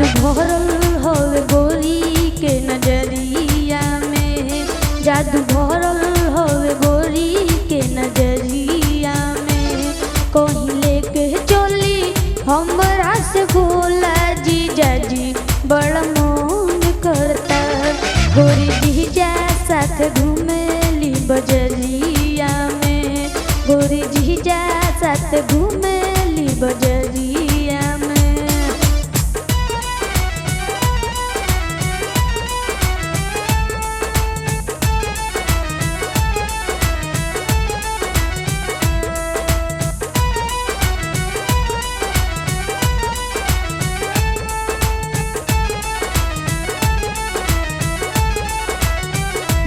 जादू भरल हवे गोरी के नजरिया में, जादू भरल हवे गोरी के नजरिया में। कहीं लेके चली हमरा से भोला जीजा जी बड़ा मन करता। गोरी जीजा साथ घूमेली बजरिया में, गोरी जीजा साथ घूमेली बजरिया में।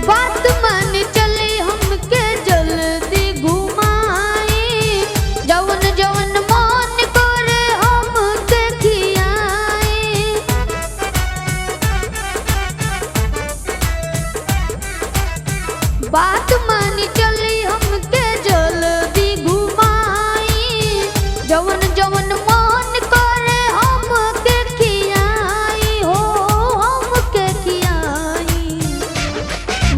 बात मान चली हमके जल्दी घुमाई, जवन जवन मन करे हमके खियाई। बात मान चली हमके जल्दी घुमाई, जवन जवन मन करे हमके खियाई हो, हमके खियाई।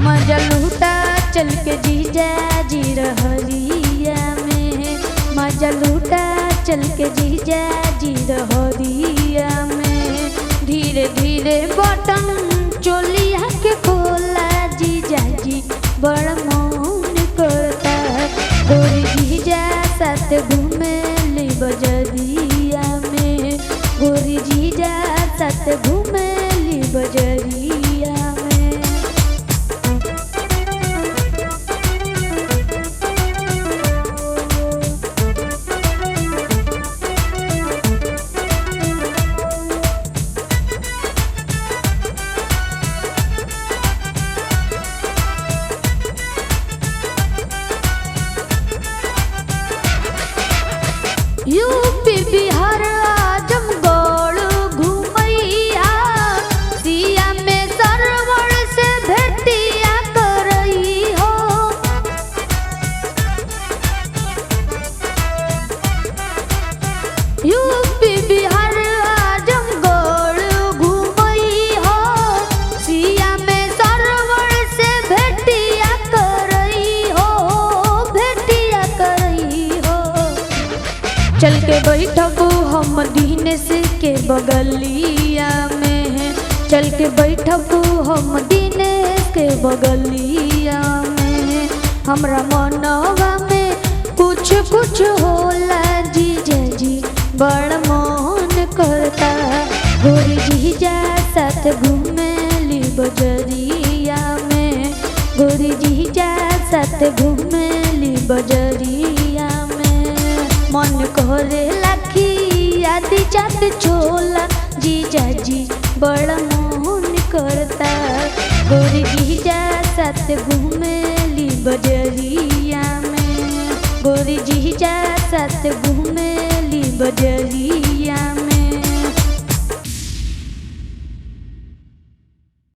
मजा लूटा चल के जीजा जी रहरिया में, मजा लूटा चल के जीजा जी रहरिया में। धीरे धीरे बटन चोलिया के खोला जीजा जी बड़ा मन करता। गोरी जीजा साथ घूमेली बजरिया में, गोरी जीजा साथ घूमेली बजरिया में। यूपी बिहार आजमगढ़ घुमैया, सिया में सरवण से भेटिया करई हो। यूपी बिहार आजमगढ़ घुमई हो, सिया में सरवण से भेटिया करई हो, भेटिया करई हो। चल के बैठबू हम दिनेश के बगलिया में, चल के बैठबू हम दिनेश के बगलिया में। हमरा मनवा में कुछ कुछ होला जीजा जी बड़ा मन करता। गोरी जीजा साथ घूमेली बजरिया में, गोरी जीजा साथ घूमेली बजरिया में। मन करे लाखी आदि जात छोला जीजा जी बड़ा मन करता। गोरी जीजा साथ घूमेली बजरिया में, गोरी जीजा साथ घूमेली बजरिया